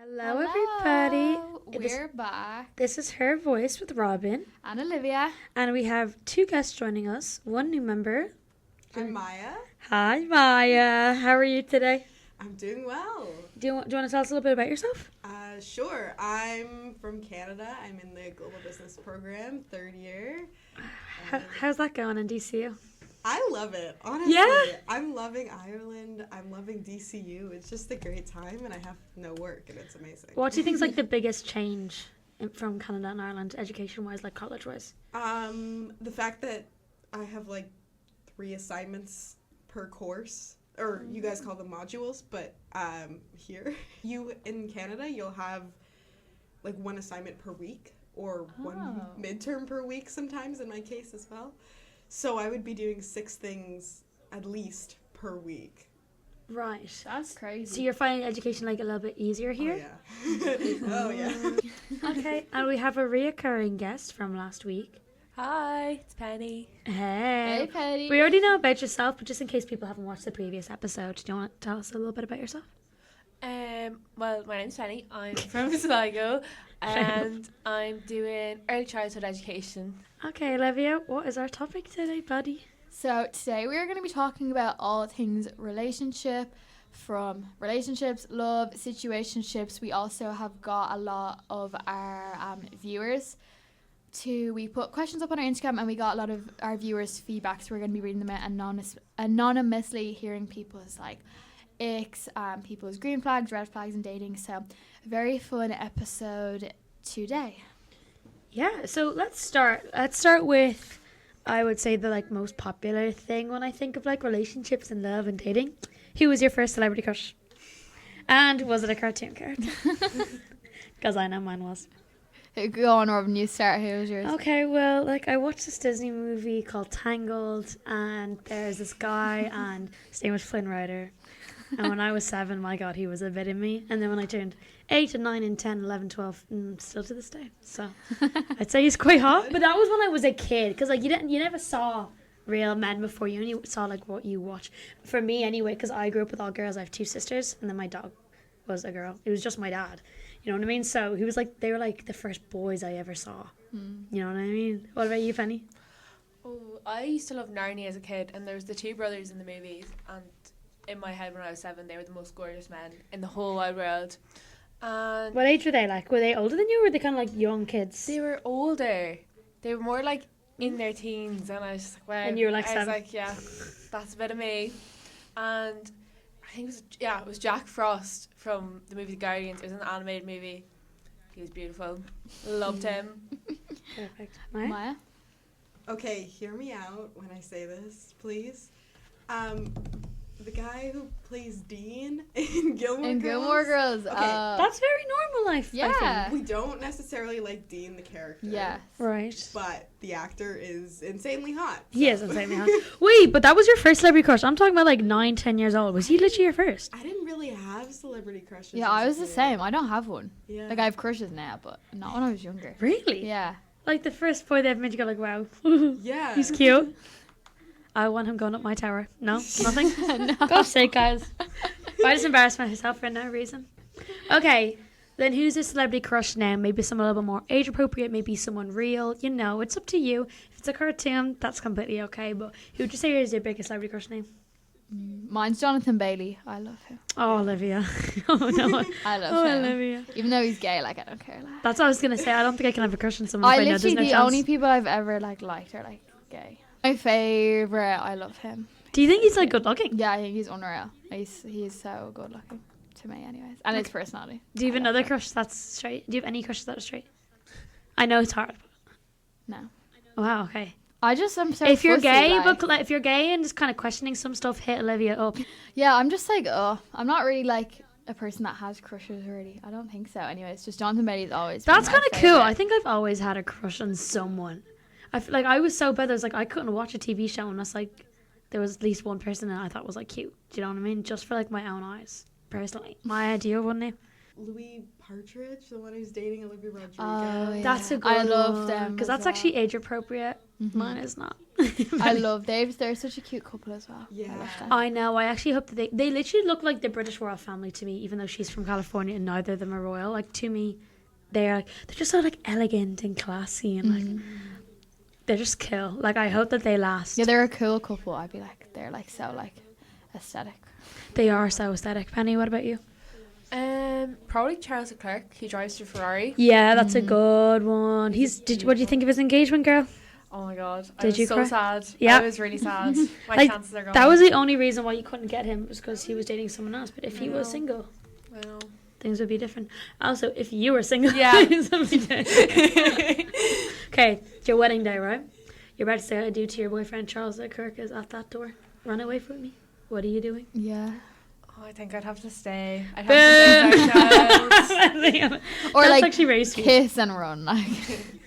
Hello, everybody. We're back. This is Her Voice with Robin. And Olivia. And we have two guests joining us, one new member. I'm Maya. Hi, Maya. How are you today? I'm doing well. Do you want to tell us a little bit about yourself? Sure. I'm from Canada. I'm in the Global Business Program, third year. How's that going in DCU? I love it, honestly. Yeah? I'm loving Ireland. I'm loving DCU. It's just a great time, and I have no work, and it's amazing. What do you think is like the biggest change from Canada and Ireland, education-wise, like college-wise? The fact that I have like 3 assignments per course, or you guys call them modules, but here, in Canada, you'll have like 1 assignment per week, or 1 midterm per week sometimes, in my case as well. So I would be doing 6 things at least per week. Right. That's crazy. So you're finding education like a little bit easier here? Oh, yeah. Okay, and we have a reoccurring guest from last week. Hi, it's Penny. Hey. Hey, Petty. We already know about yourself, but just in case people haven't watched the previous episode, do you want to tell us a little bit about yourself? Well, my name's Penny. I'm from Sligo, and I'm doing early childhood education. Okay, Olivia, what is our topic today, buddy? So today we are going to be talking about all things relationship, from relationships, love, situationships. We also have got a lot of our viewers. We put questions up on our Instagram, and we got a lot of our viewers' feedback, so we're going to be reading them out anonymously, hearing people's icks, people's green flags, red flags, and dating. So very fun episode today. Yeah, so let's start. Let's start with, I would say, the most popular thing when I think of relationships and love and dating. Who was your first celebrity crush? And was it a cartoon character? Because I know mine was. Go on, Robin, you start. Who was yours? Okay, well, I watched this Disney movie called Tangled, and there's this guy, and his name was Flynn Rider. And when I was 7, my God, he was a bit in me. And then when I turned 8 and 9 and 10, 11, 12, still to this day. So I'd say he's quite hot. But that was when I was a kid, because you never saw real men before. You only saw what you watch. For me anyway, because I grew up with all girls. I have 2 sisters, and then my dog was a girl. It was just my dad. You know what I mean? So he was they were the first boys I ever saw. You know what I mean? What about you, Penny? Oh, I used to love Narnia as a kid, and there was the 2 brothers in the movies, and in my head when I was 7, they were the most gorgeous men in the whole wide world. And What age were they like? Were they older than you, or were they kind of young kids? they were older. They were more in their teens, and I was just wow. And you were I 7? was yeah, that's a bit of me. And I think it was Jack Frost from the movie The Guardians. It was an animated movie. He was beautiful. Loved him. Perfect. Maya? Okay, hear me out when I say this, please. The guy who plays Dean in Gilmore Girls. Gilmore Girls. Okay, That's very normal life. I Yeah. think. we don't necessarily like Dean the character. Yes. Right. But the actor is insanely hot. He is insanely hot. Wait, but that was your first celebrity crush. I'm talking about 9, 10 years old. Was he literally your first? I didn't really have celebrity crushes. Yeah, as I a was the kid. same. I don't have one. Yeah. I have crushes now, but not when I was younger. Really? Yeah. The first boy they ever made you go wow. Yeah. He's cute. I want him going up my tower. No? Nothing? No. God's sake, guys. I just embarrassed myself for no reason. Okay, then who's a celebrity crush now? Maybe someone a little bit more age appropriate, maybe someone real. It's up to you. If it's a cartoon, that's completely okay. But who would you say is your biggest celebrity crush name? Mine's Jonathan Bailey. I love him. Oh, Olivia. Oh, no. I love Oh, him. Olivia. Even though he's gay, I don't care. That's what I was going to say. I don't think I can have a crush on someone if I know there's The no chance. only people I've ever liked are gay. My favorite. I love him. Do you think he's good looking? Yeah, I think he's unreal. He's so good looking to me, anyways, and his personality. Do you have I love another him. crush that's straight? Do you have any crushes that are straight? I know it's hard. No. Wow, okay. I'm so. If you're fussy, gay, like. but if you're gay and just kind of questioning some stuff, hit Olivia up. Yeah, I'm just I'm not really a person that has crushes really. I don't think so. Anyways, just Jonathan Bailey's always. That's kind of cool. I think I've always had a crush on someone. I feel I was so bad. I couldn't watch a TV show unless there was at least one person that I thought was cute. Do you know what I mean? Just for my own eyes, personally. My idea, wouldn't it? Louis Partridge, the one who's dating Olivia Rodrigo. Oh, yeah. That's a good I love one, them because as that's well. actually age appropriate. Mhm. Mine is not. I love they're such a cute couple as well. Yeah. I love them. I know. I actually hope that they literally look like the British royal family to me, even though she's from California and neither of them are royal. Like, to me, they're just so like elegant and classy and like they're just cool. Like, I hope that they last. Yeah, they're a cool couple. I'd be like, they're like so like aesthetic. They are so aesthetic. Penny, what about you? Probably Charles Leclerc. He drives for Ferrari. Yeah, that's a good one. What do you think of his engagement, girl? Oh my god, I Did was you so cry? sad. Yeah. I was really sad. My Like, chances are gone. That was the only reason why you couldn't get him, was because he was dating someone else. But if he was know. single, I know. things would be different. Also, if you were single, Yeah. things would be different. Okay, it's your wedding day, right? You're about to say adieu to your boyfriend. Charles Leclerc is at that door. Run away from me. What are you doing? Yeah. Oh, I think I'd have to stay. I'd have to stay without Charles. Or That's like actually very sweet. kiss and run. Like.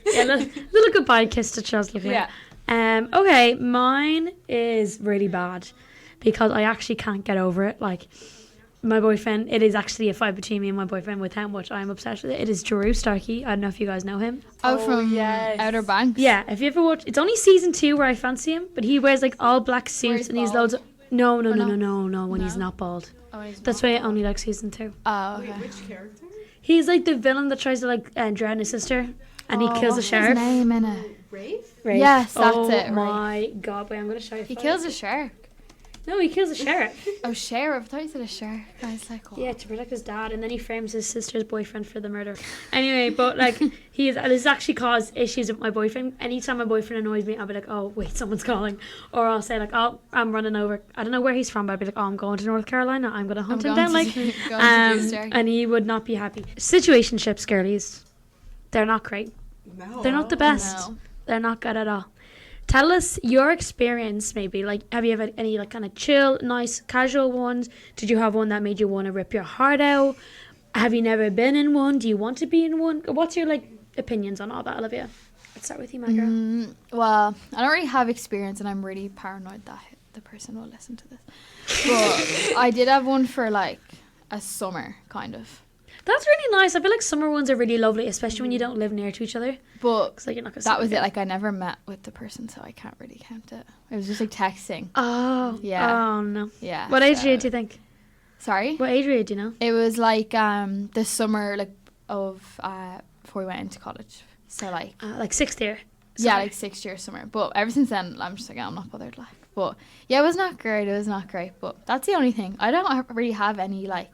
Yeah, little goodbye kiss to Charles Leclerc. Yeah. Okay, mine is really bad because I actually can't get over it. Like, my boyfriend, it is actually a fight between me and my boyfriend with how much I'm obsessed with it. It is Drew Starkey. I don't know if you guys know him. Oh, Oh, from yes. Outer Banks. Yeah, if you ever watch, it's only season 2 where I fancy him, but he wears like all black suits he's and he's bald? loads of. No, Or no? when he's No? not bald. Oh, he's That's not. why I only like season 2. Oh, Wait, okay. which character? He's like the villain that tries to like drown his sister, and he Oh, kills the what's sheriff. His name in it? Rafe? Rafe. Yes, that's Oh it, my god! Wait, I'm gonna show you. He a kills photo. a shark. No, he kills the sheriff. Oh, sheriff. I thought you said a shark. I was like, what? Yeah, to protect his dad, and then he frames his sister's boyfriend for the murder. Anyway, but like this actually caused issues with my boyfriend. Anytime my boyfriend annoys me, I'll be like, oh wait, someone's calling, or I'll say like, oh, I'm running over. I don't know where he's from, but I'll be like, oh, I'm going to North Carolina. I'm gonna hunt him down. Like, going to Drew Stark. and he would not be happy. Situationships, girlies, they're not great. No. They're not the best. No. They're not good at all. Tell us your experience, maybe. Like, have you ever had any like kind of chill, nice, casual ones? Did you have one that made you want to rip your heart out? Have you never been in one? Do you want to be in one? What's your like opinions on all that, Olivia? Let's start with you, my girl. Well, I don't really have experience, and I'm really paranoid that the person will listen to this. But I did have one for like a summer, kind of. That's really nice. I feel like summer ones are really lovely, especially when you don't live near to each other. But 'Cause, like, you're not gonna that sit was it. together. Like, I never met with the person, so I can't really count it. It was just like texting. Oh. Yeah. Oh no. Yeah. What age so- were you, do you think? Sorry? What age were you, do you know? It was like the summer like of before we went into college. So like Like 6th year. yeah, Sorry. like 6 years summer. But ever since then, I'm just like, I'm not bothered. Like, but yeah, it was not great. It was not great. But that's the only thing. I don't really have any like.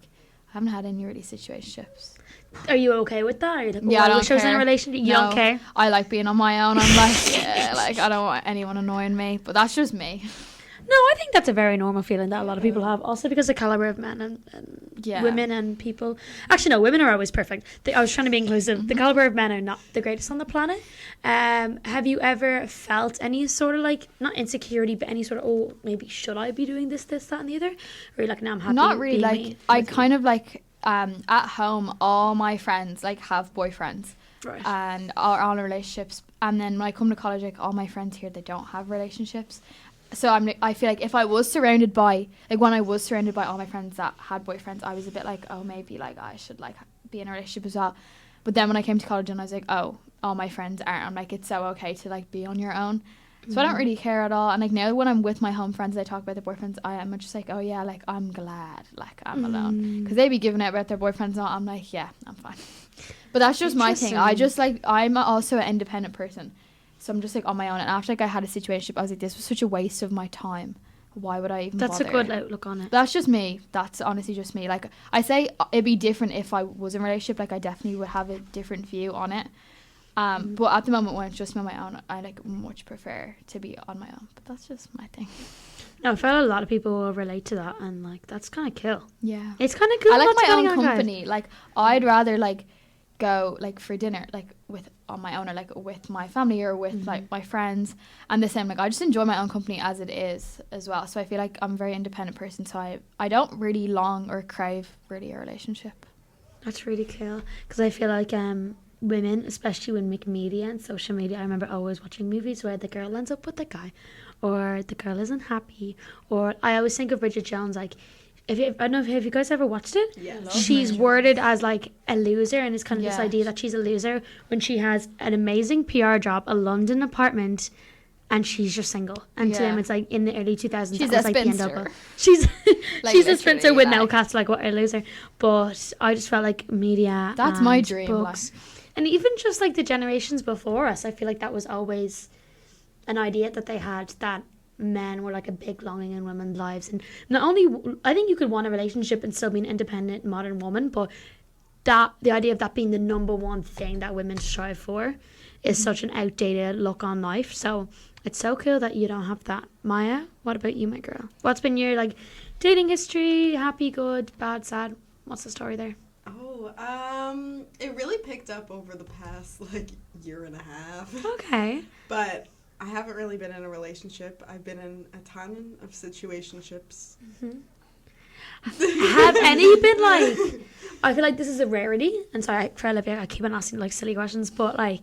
I haven't had any really situationships. Are you okay with that? Are you like, Yeah, I I don't wish I was in a care. relationship. You No. don't care? I like being on my own. I'm like, yeah, like I don't want anyone annoying me. But that's just me. No, I think that's a very normal feeling that a lot of people have. Also because the caliber of men and Yeah. women and people. Actually, no, women are always perfect. I was trying to be inclusive. The caliber of men are not the greatest on the planet. Have you ever felt any sort of like, not insecurity, but any sort of, oh, maybe should I be doing this, that, and the other? Or you're like, no, I'm happy. Not really. being Like me I with you. kind of like at home, all my friends like have boyfriends. Right. And are all in relationships, and then when I come to college, like all my friends here, they don't have relationships. So I feel like if I was surrounded by when I was surrounded by all my friends that had boyfriends, I was a bit like, oh, maybe like I should like be in a relationship as well. But then when I came to college and I was like, oh, all my friends aren't, I'm like, it's so okay to like be on your own. So I don't really care at all. And like now when I'm with my home friends, they talk about their boyfriends, I am just like, oh yeah, like I'm glad like I'm alone, because they be giving out about their boyfriends and all. I'm like, yeah, I'm fine. But that's just my thing. I just like, I'm also an independent person, so I'm just like on my own. And after like I had a situation, I was like, this was such a waste of my time. Why would I even That's bother? a good outlook on it. That's just me. That's honestly just me. Like I say, it'd be different if I was in a relationship. Like I definitely would have a different view on it. But at the moment when it's just me on my own, I like much prefer to be on my own. But that's just my thing. No, I feel a lot of people will relate to that, and like that's kind of cool. Yeah. It's kind of cool. I like not my depending own on guys. company. Like I'd rather like go like for dinner like with on my own, or like with my family, or with like my friends, and the same. Like I just enjoy my own company as it is as well. So I feel like I'm a very independent person. So I don't really long or crave really a relationship. That's really cool, because I feel like women, especially when make media and social media, I remember always watching movies where the girl ends up with the guy, or the girl isn't happy, or I always think of Bridget Jones, like I don't know if have you guys ever watched it? Yes. Love She's Marriage. worded as like a loser, and it's kind of this Yeah. idea that she's a loser when she has an amazing PR job, a London apartment, and she's just single. And to Yeah. them, it's like in the early 2000s. She's that was a like the end spinster. of it. She's Like, she's a spinster literally, with no like- cast. Like what a loser. But I just felt like media. That's my and dream, Books, and even just like the generations before us, I feel like that was always an idea that they had, that men were like a big longing in women's lives. And not only, I think you could want a relationship and still be an independent modern woman, but that the idea of that being the number one thing that women strive for is such an outdated look on life. So it's so cool that you don't have that. Maya, what about you, my girl? What's been your like dating history? Happy, good, bad, sad? What's the story there? Oh, it really picked up over the past like year and a half. Okay. But I haven't really been in a relationship. I've been in a ton of situationships. Have any been like, I feel like this is a rarity, and sorry for Olivia, I keep on asking like silly questions, but like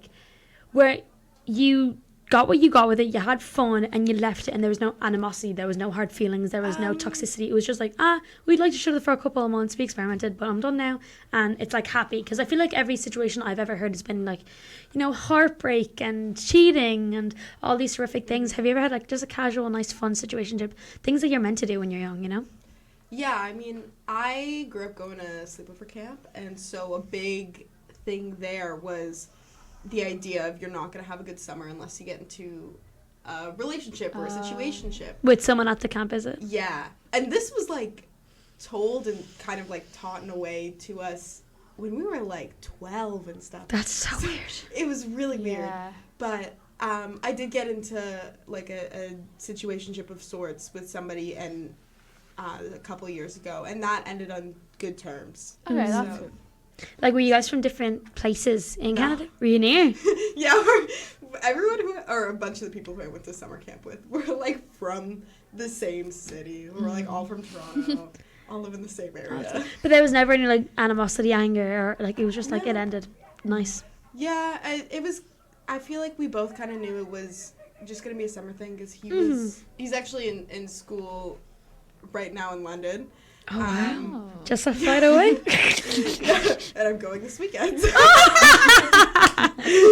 where you got what you got with it, you had fun and you left it, and there was no animosity, there was no hard feelings, there was no toxicity. It was just like, we'd like to show it for a couple of months, we experimented, but I'm done now. And it's like happy, because I feel like every situation I've ever heard has been like, you know, heartbreak and cheating and all these horrific things. Have you ever had like just a casual, nice, fun situationship, things that you're meant to do when you're young, you know? Yeah, I mean, I grew up going to sleepover camp, and so a big thing there was the idea of you're not going to have a good summer unless you get into a relationship or a situationship. With someone at the camp, is it? Yeah, and this was like told and kind of like taught in a way to us when we were like 12 and stuff. That's so weird. It was really weird. Yeah. But I did get into like a situationship of sorts with somebody and a couple years ago, and that ended on good terms. Okay, So- that's good. Like, were you guys from different places in No. Canada? Were you near? Yeah, everyone or a bunch of the people who I went to summer camp with were like from the same city. We're like all from Toronto, all live in the same area. But there was never any like animosity, anger, or like it was just like it No. ended. Nice. Yeah, it was. I feel like we both kind of knew it was just gonna be a summer thing because he's actually in school right now in London. Oh wow! Um, Just a flight away. And I'm going this weekend.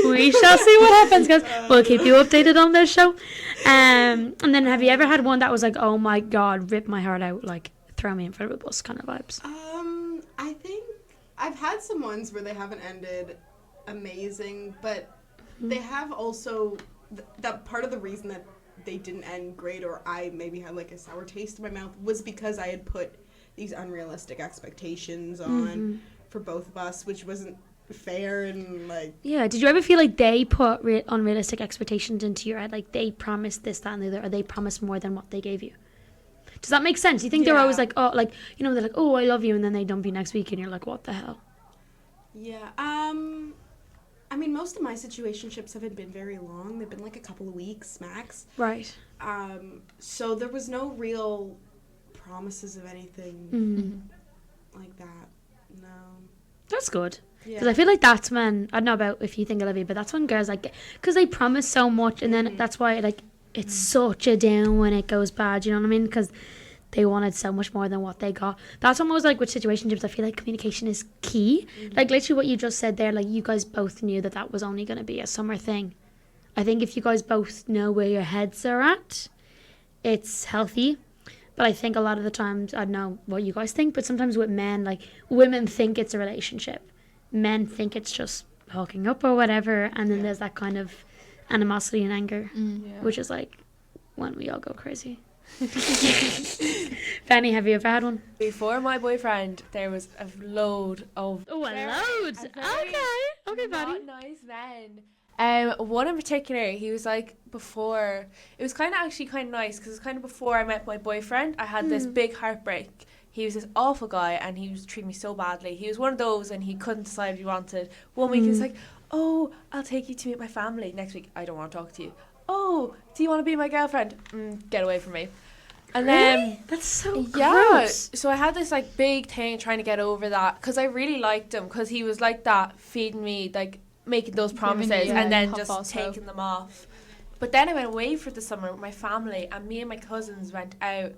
We shall see what happens, guys. We'll keep you updated on this show. And then have you ever had one that was like, oh my god, rip my heart out, like throw me in front of a bus kind of vibes? I think I've had some ones where they haven't ended amazing, but they have also that part of the reason that they didn't end great, or I maybe had like a sour taste in my mouth, was because I had put these unrealistic expectations on for both of us, which wasn't fair and like. Yeah. Did you ever feel like they put unrealistic expectations into your head, like they promised this, that, and the other, or they promised more than what they gave you? Does that make sense? You think they're always Yeah. like, oh, like, you know, they're like, oh, I love you, and then they dump you next week, and you're like, what the hell? Yeah. I mean, most of my situationships haven't been very long. They've been like a couple of weeks max. Right. So there was no real promises of anything like that. No. That's good. Yeah. Because I feel like that's when, I don't know about if you think Olivia, but that's when girls like, because they promise so much, and then that's why like it's such a down when it goes bad, you know what I mean? Because they wanted so much more than what they got. That's almost like with situationships, I feel like communication is key. Like literally what you just said there, like you guys both knew that that was only going to be a summer thing. I think if you guys both know where your heads are at, it's healthy. But I think a lot of the times, I don't know what you guys think, but sometimes with men, like women think it's a relationship. Men think it's just hooking up or whatever. And then there's that kind of animosity and anger, which is like when we all go crazy. Fanny, have you ever had one? Before my boyfriend, there was a load of Oh, very- loads. a very Okay, not Fanny. nice men. One in particular, he was like before. It was kind of actually kind of nice because it was kind of before I met my boyfriend. I had this big heartbreak. He was this awful guy, and he was treating me so badly. He was one of those, and he couldn't decide what he wanted. One week he was like, "Oh, I'll take you to meet my family." Next week, "I don't want to talk to you." "Oh, do you want to be my girlfriend?" Get away from me. And then That's so yeah, gross. so I had this like big thing trying to get over that because I really liked him because he was like that, feeding me, like making those promises yeah, and then half just false hope. taking them off. But then I went away for the summer with my family, and me and my cousins went out,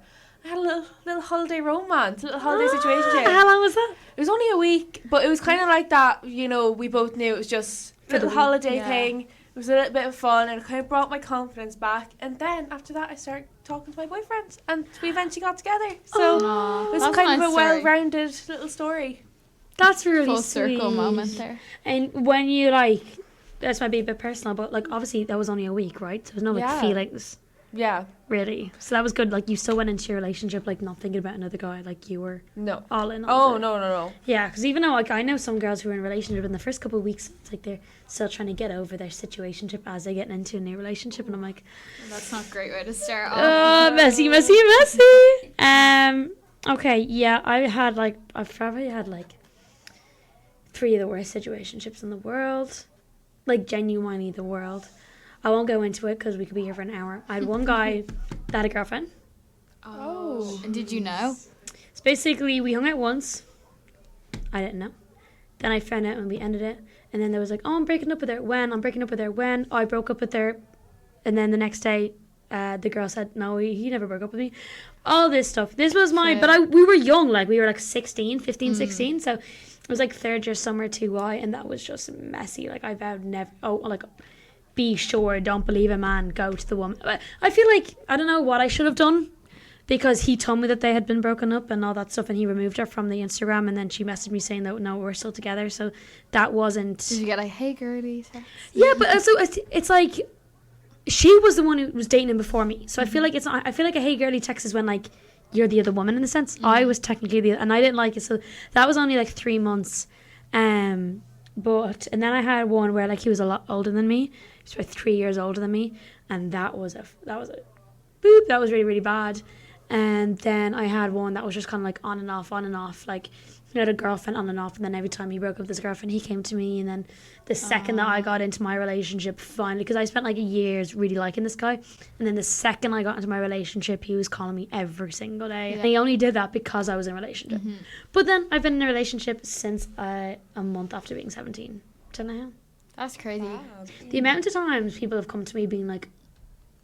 I had a little holiday romance, a little holiday situation. How long was that? It was only a week, but it was kind of like that, you know, we both knew it was just a little holiday thing. It was a little bit of fun, and it kind of brought my confidence back. And then after that, I started talking to my boyfriend, and we eventually got together. So it was kind of a well-rounded little story. That's really full sweet. circle moment there. And when you like, this might be a bit personal, but like obviously that was only a week, right? So there's no like feelings. Yeah. Really. So that was good. Like you still went into your relationship like not thinking about another guy. Like you were all in. No. Yeah, because even though like I know some girls who are in a relationship in the first couple of weeks, it's like they're still trying to get over their situationship as they're getting into a new relationship, and I'm like, That's not a great way to start off. oh, messy. Okay, yeah, I've probably had like 3 of the worst situationships in the world, like genuinely the world. I won't go into it because we could be here for an hour. I had one guy that had a girlfriend. Oh. And did you know? So basically, we hung out once. I didn't know. Then I found out when we ended it. And then there was like, oh, I'm breaking up with her. When? I'm breaking up with her. When? I broke up with her. And then the next day, the girl said, no, he never broke up with me. All this stuff. This was mine. But we were young. Like, we were like 16. So it was like 3rd year summer 2Y. And that was just messy. Like, I vowed never... be sure, don't believe a man, go to the woman. I feel like, I don't know what I should have done, because he told me that they had been broken up and all that stuff, and he removed her from the Instagram, and then she messaged me saying that, no, we're still together, so that wasn't... Did you get like, hey, girlie? Yeah, but so it's like, she was the one who was dating him before me, so I feel like it's not, I feel like a hey, girlie text is when, like, you're the other woman, in a sense. I was technically and I didn't like it, so that was only, like, 3 months, and then I had one where, like, he was a lot older than me. He was about 3 years older than me, and that was really, really bad. And then I had one that was just kind of like on and off. Like, he had a girlfriend on and off, and then every time he broke up with his girlfriend, he came to me. And then the second that I got into my relationship, finally, because I spent like years really liking this guy, and then the second I got into my relationship, he was calling me every single day. And he only did that because I was in a relationship. But then I've been in a relationship since a month after being 17 to now. That's crazy. Wow. The amount of times people have come to me being like,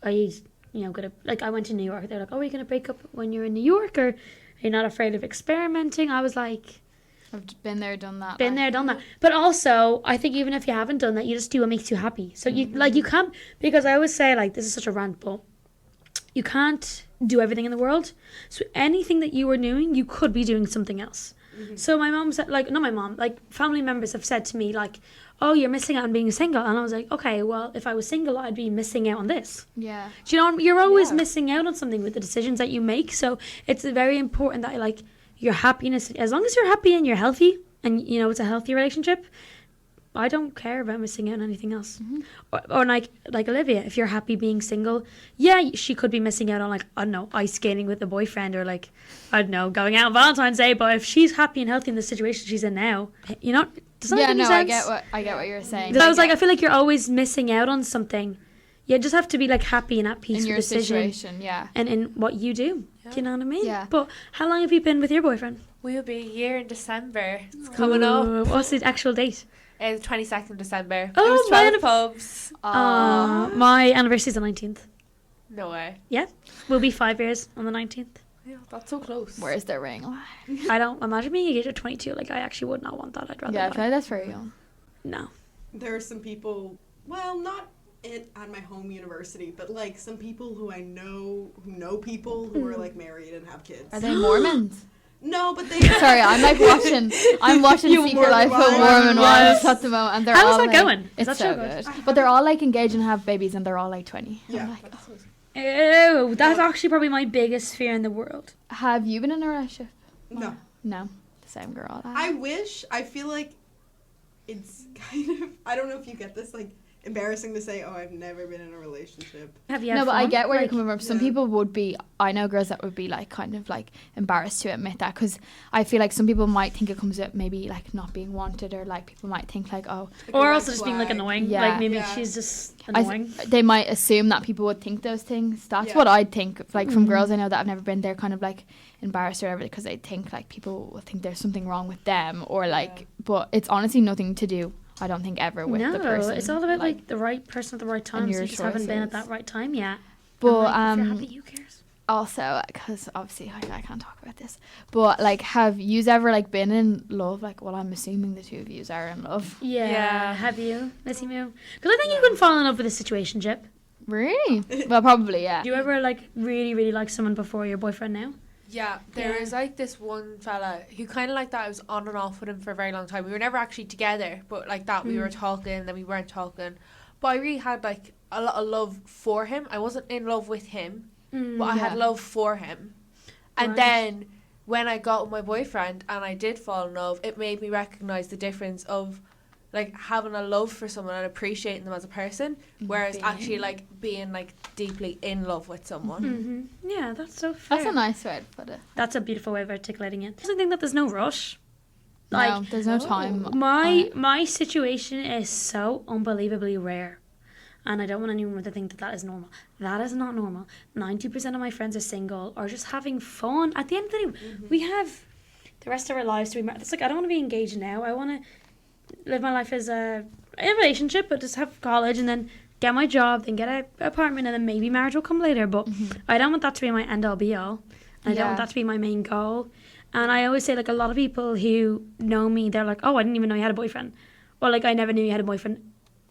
are you gonna, like, I went to New York, they're like, oh, are you gonna break up when you're in New York, or are you not afraid of experimenting? I was like, I've been there, done that. But also, I think even if you haven't done that, you just do what makes you happy. So you can't, because I always say, like, this is such a rant, but you can't do everything in the world. So anything that you are doing, you could be doing something else. So my mom said, like, not my mom, like, family members have said to me, like, oh, you're missing out on being single. And I was like, okay, well, if I was single, I'd be missing out on this. Yeah. Do you know, you're always missing out on something with the decisions that you make. So it's very important that, like, your happiness, as long as you're happy and you're healthy and, you know, it's a healthy relationship, I don't care about missing out on anything else. Or like Olivia, if you're happy being single, yeah, she could be missing out on, like, I don't know, ice skating with a boyfriend, or, like, I don't know, going out on Valentine's Day. But if she's happy and healthy in the situation she's in now, you know, does that make any sense? I get what you're saying. So I was like, I feel like you're always missing out on something. You just have to be, like, happy and at peace in with your the decision situation, yeah. and in what you do. Yeah. Do you know what I mean? Yeah. But how long have you been with your boyfriend? We'll be a year in December. It's coming up. What's the actual date? It's 22nd of December. Oh, it was 12 pubs. My anniversary's the 19th. No way. Yeah, we'll be 5 years on the 19th. Yeah, that's so close. Where's the ring? I don't imagine being engaged at 22. Like, I actually would not want that. I'd rather Yeah, I not. feel like that's very young. No. There are some people, well, not at my home university, but, like, some people who I know, who know people who are, like, married and have kids. Are they Mormons? No, but they... Sorry, I'm watching Secret Life of Mormon Wives at the moment, and they're How's all that going? It's Is that so so good? But they're all, like, engaged and have babies, and they're all, like, 20. Yeah. I'm like, Ew, that's actually probably my biggest fear in the world. have you been in a relationship? No. No. The same girl. I wish. I feel like it's kind of... I don't know if you get this, like, embarrassing to say, oh, I've never been in a relationship. Have you had No, but I fun? get where Like, you're coming from. Some Yeah. people would be, I know girls that would be, like, kind of, like, embarrassed to admit that, because I feel like some people might think it comes with maybe, like, not being wanted, or, like, people might think, like, oh, Like a or red also just being, like, flag. annoying. Yeah. Like, maybe Yeah. she's just I annoying. they might assume that people would think those things. That's Yeah. what I'd think. Like, from girls I know that have never been, they're kind of, like, embarrassed or whatever, because they think, like, people will think there's something wrong with them, or, like, but it's honestly nothing to do, I don't think, ever with the person. It's all about, like, the right person at the right time. and So your you just haven't been at choices. that right time yet. But And, like, if you're happy, who cares? also, because obviously I can't talk about this, but like, have you ever like been in love? Like, well, I'm assuming the two of you are in love. Yeah. Yeah. Have you, Missy Moo? Because I think you can fall in love with a situationship. Really? Well, probably, yeah. Do you ever like really, really like someone before your boyfriend now? Yeah, there Yeah. was like this one fella who kind of like that. I was on and off with him for a very long time. We were never actually together, but like that, we were talking, then we weren't talking. But I really had like a lot of love for him. I wasn't in love with him, but I had Yeah. love for him. And Right. then when I got with my boyfriend and I did fall in love, it made me recognize the difference of like having a love for someone and appreciating them as a person, whereas Being- actually like being like deeply in love with someone. Yeah, that's so fair. That's a nice way to put it. That's a beautiful way of articulating it. I think that there's no rush. No, Like there's no time. my situation is so unbelievably rare, and I don't want anyone to think that that is normal. That is not normal. 90% of my friends are single or just having fun. At the end of the day, we have the rest of our lives to be married. It's like I don't want to be engaged now. I want to live my life as in a relationship, but just have college and then get my job, then get an apartment, and then maybe marriage will come later. But I don't want that to be my end all be all. I don't want Yeah. that to be my main goal. And I always say, like, a lot of people who know me, they're like, oh, I didn't even know you had a boyfriend. Or, like, I never knew you had a boyfriend.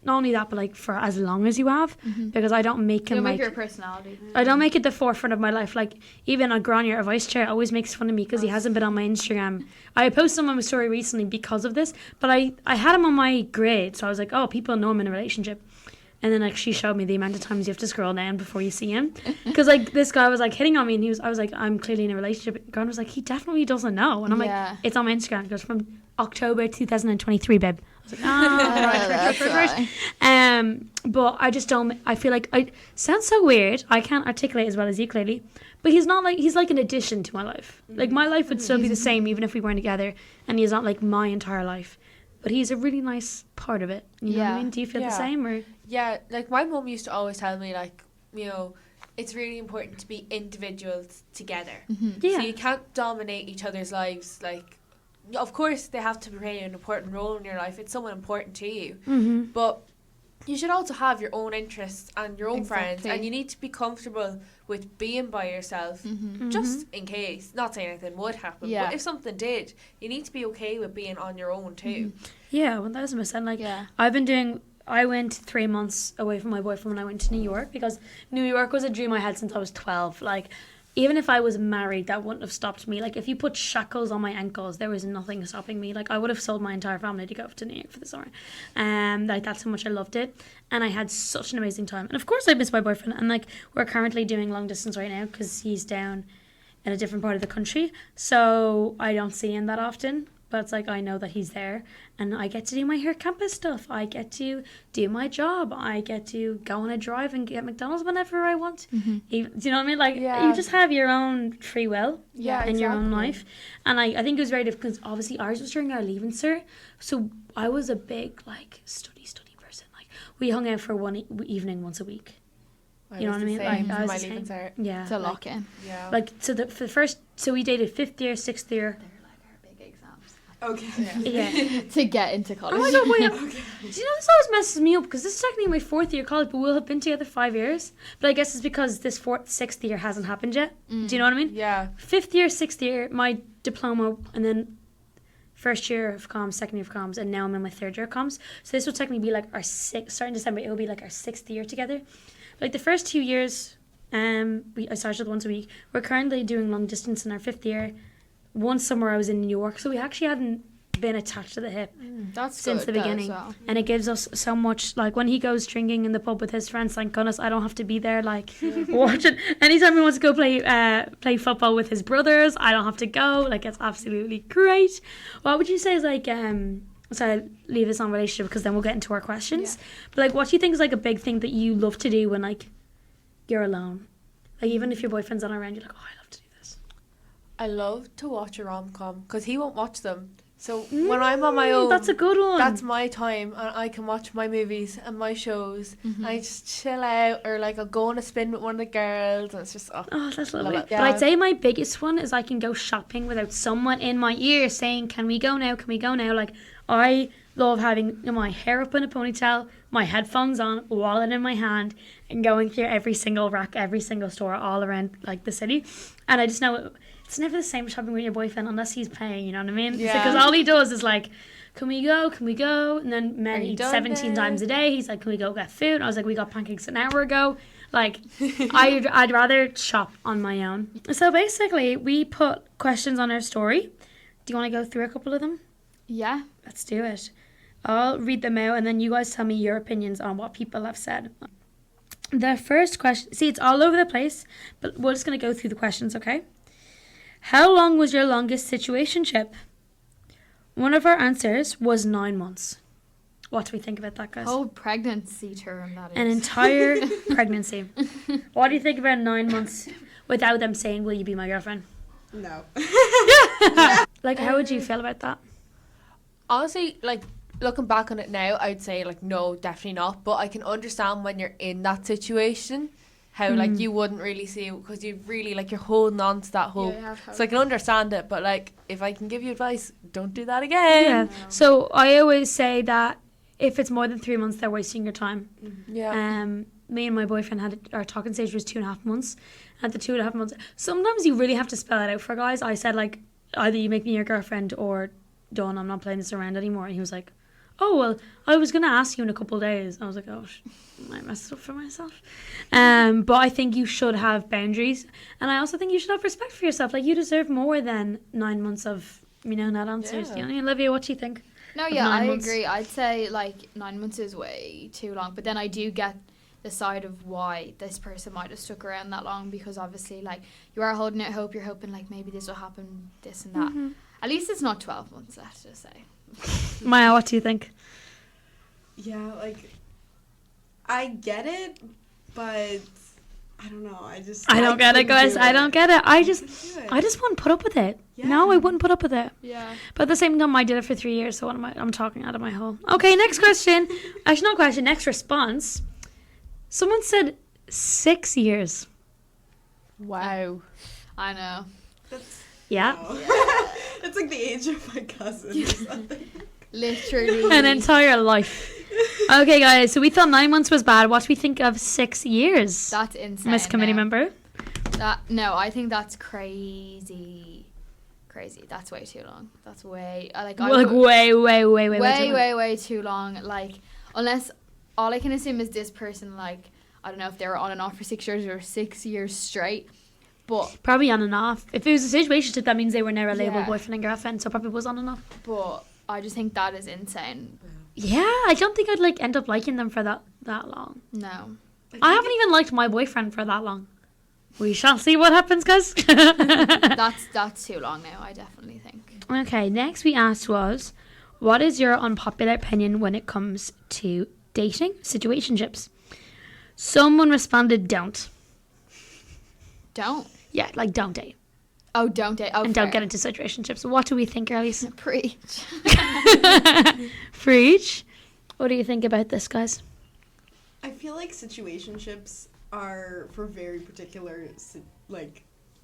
Not only that, but, like, for as long as you have. Because I don't make him, You'll like... make your personality. I don't make it the forefront of my life. Like, even Grania, our vice chair, always makes fun of me because he hasn't been on my Instagram. I posted him on my story recently because of this, but I had him on my grid, so I was like, oh, people know I'm in a relationship. And then, like, she showed me the amount of times you have to scroll down before you see him. Because, like, this guy was, like, hitting on me, and I was like, I'm clearly in a relationship. Grania was like, he definitely doesn't know. And I'm Yeah. like, it's on my Instagram. It goes from October 2023, babe. I was like, right. That's But I just don't. I feel like I sounds so weird. I can't articulate as well as you clearly, but he's not like he's like an addition to my life. Like my life would still be the same even if we weren't together, and he's not like my entire life. But he's a really nice part of it. You know what I Yeah. mean? Do you feel the Yeah. same or? Yeah, like my mum used to always tell me, like, you know, it's really important to be individuals together. Yeah. So you can't dominate each other's lives. Like, of course, they have to play an important role in your life. It's someone important to you. Mm-hmm. But you should also have your own interests and your own friends. Exactly. And you need to be comfortable with being by yourself. Just in case. Not saying anything would happen. Yeah. But if something did, you need to be okay with being on your own too. Yeah, 1000%. Like Yeah. I went 3 months away from my boyfriend when I went to New York because New York was a dream I had since I was 12. Like, even if I was married, that wouldn't have stopped me. Like, if you put shackles on my ankles, there was nothing stopping me. Like, I would have sold my entire family to go to New York for the summer. Like, that's how much I loved it. And I had such an amazing time. And of course, I miss my boyfriend. And, like, we're currently doing long distance right now because he's down in a different part of the country. So I don't see him that often. But it's like I know that he's there, and I get to do my hair campus stuff. I get to do my job. I get to go on a drive and get McDonald's whenever I want. Do you know what I mean? Like Yeah. you just have your own free will Yeah, in your own exactly. life. And I think it was very difficult because obviously ours was during our leaving cert. So I was a big like study person. Like we hung out for one evening once a week. You know what I mean? Like, I was my the leaving same. cert. Yeah. To like- lock in. Yeah. Like so for the first so we dated 5th year, 6th year. They're like our big exams. Okay. Yeah. To get into college. Oh my god, wait. Do you know this always messes me up because this is technically my 4th year of college, but we'll have been together 5 years. But I guess it's because this 6th year hasn't happened yet. Do you know what I mean? Yeah. 5th year, 6th year, my diploma, and then first year of comms, second year of comms, and now I'm in my 3rd year of comms. So this will technically be like our starting December. It will be like our 6th year together. Like the first 2 years, I started once a week. We're currently doing long distance in our 5th year. One summer I was in New York, so we actually hadn't been attached to the hip That's since good the though, beginning. so. And it gives us so much, like when he goes drinking in the pub with his friends, thank goodness I don't have to be there like watching. Anytime he wants to go play football with his brothers, I don't have to go. Like it's absolutely great. What would you say is like so I'll leave this on relationship because then we'll get into our questions. But like what do you think is like a big thing that you love to do when like you're alone? Like even if your boyfriend's not around, you're like, oh, I love to do this. I love to watch a rom-com because he won't watch them. So when I'm on my own, That's a good one. that's my time, and I can watch my movies and my shows. Mhm. I just chill out, or like I'll go on a spin with one of the girls, and it's just Oh, that's Love lovely. it. But I'd say my biggest one is I can go shopping without someone in my ear saying, "Can we go now? Can we go now?" Like, I love having my hair up in a ponytail, my headphones on, wallet in my hand, and going through every single rack, every single store all around like the city. And I just know it's never the same shopping with your boyfriend unless he's paying. You know what I mean? Yeah. Because all he does is like, "Can we go? Can we go?" And then men Are you eat done 17 now? times a day. He's like, "Can we go get food?" And I was like, "We got pancakes an hour ago." Like, I'd rather shop on my own. So basically, we put questions on our story. Do you want to go through a couple of them? Yeah. Let's do it. I'll read them out, and then you guys tell me your opinions on what people have said. The first question, see, it's all over the place, but we're just going to go through the questions, okay? How long was your longest situationship? One of our answers was 9 months. What do we think about that, guys? Whole pregnancy term, that is. An entire pregnancy. What do you think about 9 months without them saying, "Will you be my girlfriend?" No. Like, how would you feel about that? honestly, like looking back on it now, I'd say like no, definitely not. But I can understand when you're in that situation, how like you wouldn't really see it because you really like you're holding on to that hope. So I can understand it, but like if I can give you advice, don't do that again. Yeah. So I always say that if it's more than 3 months, they're wasting your time. Yeah. Me and my boyfriend had our talking stage was 2.5 months. At the 2.5 months, sometimes you really have to spell it out for guys. I said like, either you make me your girlfriend or done. I'm not playing this around anymore. And he was like, "Oh well, I was gonna ask you in a couple of days." I was like, "Oh, I messed up for myself." But I think you should have boundaries, and I also think you should have respect for yourself. Like you deserve more than 9 months of not answers. Yeah. You know, Olivia, what do you think? No, of yeah, 9 I months? agree. I'd say like 9 months is way too long, but then I do get the side of why this person might have stuck around that long, because obviously like you are holding out hope, you're hoping like maybe this will happen, this and that. Mm-hmm. At least it's not 12 months, let's just say. Maya, what do you think? Yeah, like I get it, but I don't know. I don't get it, couldn't guys. do I don't get it. I just couldn't do it. wouldn't put up with it. Yeah. No, I wouldn't put up with it. Yeah. But at the same time, I did it for 3 years, so what am I'm talking out of my hole. Okay, next question. Actually, not question. Next response. Someone said 6 years. Wow. I know. That's Yeah. no. It's like the age of my cousin or something. Literally. An entire life. Okay, guys. So we thought 9 months was bad. What do we think of 6 years? That's insane. Miss Committee now. member. No, I think that's crazy. Crazy. That's way too long. That's way Like way way too long. Like unless all I can assume is this person, like I don't know if they were on and off for 6 years or 6 years straight, but Probably on and off. If it was a situationship, that means they were never labeled Yeah. boyfriend and girlfriend, so probably was on and off. I just think that is insane. Yeah, I don't think I'd like end up liking them for that long. No. I haven't even liked my boyfriend for that long. We shall see what happens, guys. That's too long now, I definitely think. Okay, next we asked was, what is your unpopular opinion when it comes to dating situationships? Someone responded, don't. Don't. Yeah, like don't date. Oh, don't date. Oh, And don't get into situationships. What do we think, girlies? Preach. For each? What do you think about this, guys? I feel like situationships are for very particular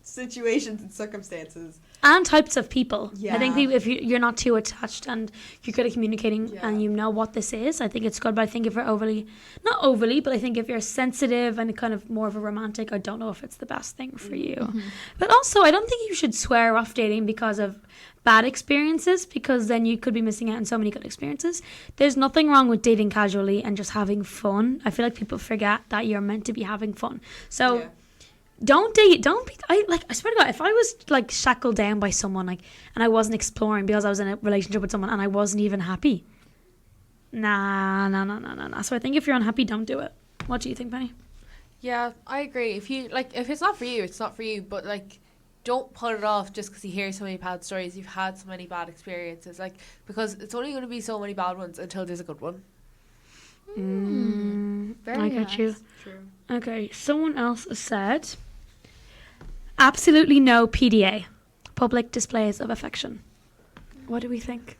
situations and circumstances. And types of people. I think Yeah. if you're not too attached and you're good at communicating Yeah. and you know what this is, I think it's good. But I think if you're not overly, but I think if you're sensitive and kind of more of a romantic, I don't know if it's the best thing for you. Mm-hmm. But also, I don't think you should swear off dating because of bad experiences, because then you could be missing out on so many good experiences. There's nothing wrong with dating casually and just having fun. I feel like people forget that you're meant to be having fun. So Yeah. don't date. Don't be. I swear to God, if I was like shackled down by someone and I wasn't exploring because I was in a relationship with someone and I wasn't even happy. Nah. So I think if you're unhappy, don't do it. What do you think, Penny? Yeah, I agree. If it's not for you, it's not for you. But like, don't put it off just because you hear so many bad stories. You've had so many bad experiences. Like, because it's only going to be so many bad ones until there's a good one. Very I get you. nice. True. Okay, someone else said, absolutely no PDA, public displays of affection. What do we think?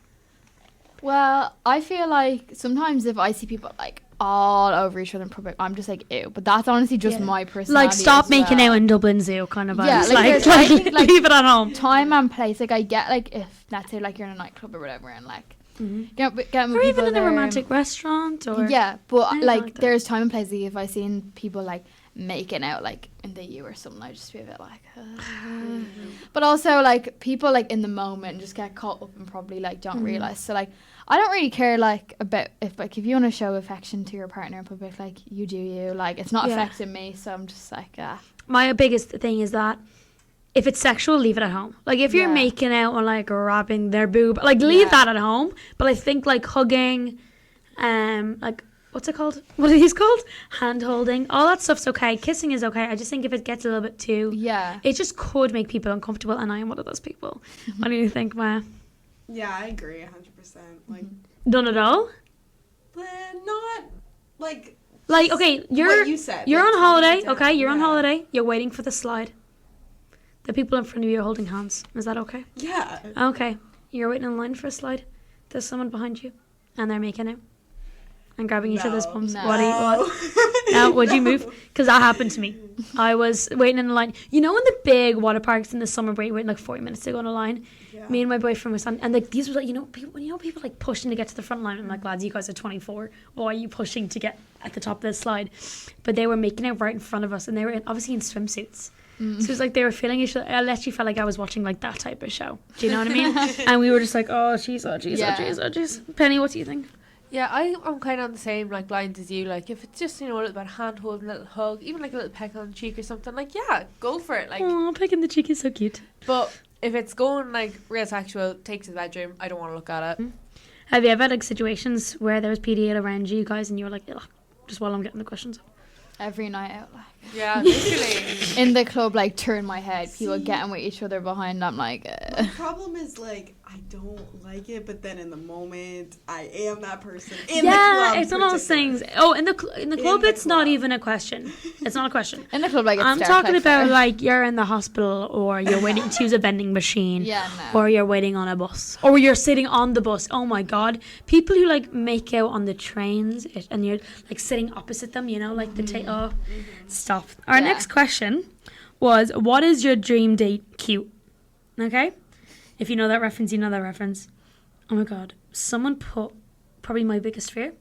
Well, I feel like sometimes if I see people like all over each other in public, I'm just like, ew. But that's honestly just Yeah. my personality. Like, stop as making well. out in Dublin Zoo kind of vibes. Yeah, like, I think, like, leave it at home. Time and place. Like I get like if let's say like you're in a nightclub or whatever and like get with Or people even in a there. romantic restaurant. Or Yeah, but anything like like that. there's time and place. Like, if I seen people like making out like in the U or something, I just be a bit like. But also like people like in the moment just get caught up and probably like don't realize. So like I don't really care like about if you want to show affection to your partner in public, like you do you. Like it's not Yeah. affecting me, so I'm just like My biggest thing is that if it's sexual, leave it at home. Like, if you're Yeah. making out or, like, grabbing their boob, like, leave Yeah. that at home. But I think, like, hugging, like, what's it called? What are these called? Hand holding. All that stuff's okay. Kissing is okay. I just think if it gets a little bit too... yeah. It just could make people uncomfortable, and I am one of those people. What do you think, Maya? Yeah, I agree 100%. Like, None at all? not like Like, okay, what you said. you're like, on toning holiday, it down. okay? You're on Yeah. holiday. You're waiting for the slide. The people in front of you are holding hands. Is that okay? Yeah. Okay, you're waiting in line for a slide. There's someone behind you, and they're making out and grabbing each other's No. bums. No. What? Now, would you move? Because that happened to me. I was waiting in the line. You know, in the big water parks in the summer break, waiting like 40 minutes to go on a line. Yeah. Me and my boyfriend was on, and like these were like people like pushing to get to the front line. I'm like, lads, you guys are 24. Why are you pushing to get at the top of the slide? But they were making it right in front of us, and they were obviously in swimsuits. So it was like they were feeling each other. I literally felt like I was watching like that type of show. Do you know what I mean? And we were just like, oh jeez, oh jeez, Yeah. oh jeez, oh jeez. Penny, what do you think? Yeah, I'm kind of on the same like lines as you. Like, if it's just, you know, a little bit of hand holding, a little hug, even like a little peck on the cheek or something, like, yeah, go for it. Like, Oh, picking the cheek is so cute. but if it's going like real sexual, take to the bedroom. I don't want to look at it. Have you ever had like situations where there was PDA around you guys and you were like, ugh, just while I'm getting the questions up? Every night out, like Yeah, literally. in the club, like turn my head. People See? getting with each other behind. I'm like, The problem is like I don't like it, but then in the moment I am that person. In the club it's one of those particular. things. Oh, in the club, the it's not club. even a question. It's not a question. in the club, like it's I'm dark, talking like, about fair. like you're in the hospital or you're waiting to use a vending machine. Yeah, no. Or you're waiting on a bus. Or you're sitting on the bus. Oh my god. People who like make out on the trains and you're like sitting opposite them, you know, like the stop. Our Yeah. next question was, what is your dream date cute? Okay? If you know that reference, you know that reference. Oh my god. Someone put probably my biggest fear.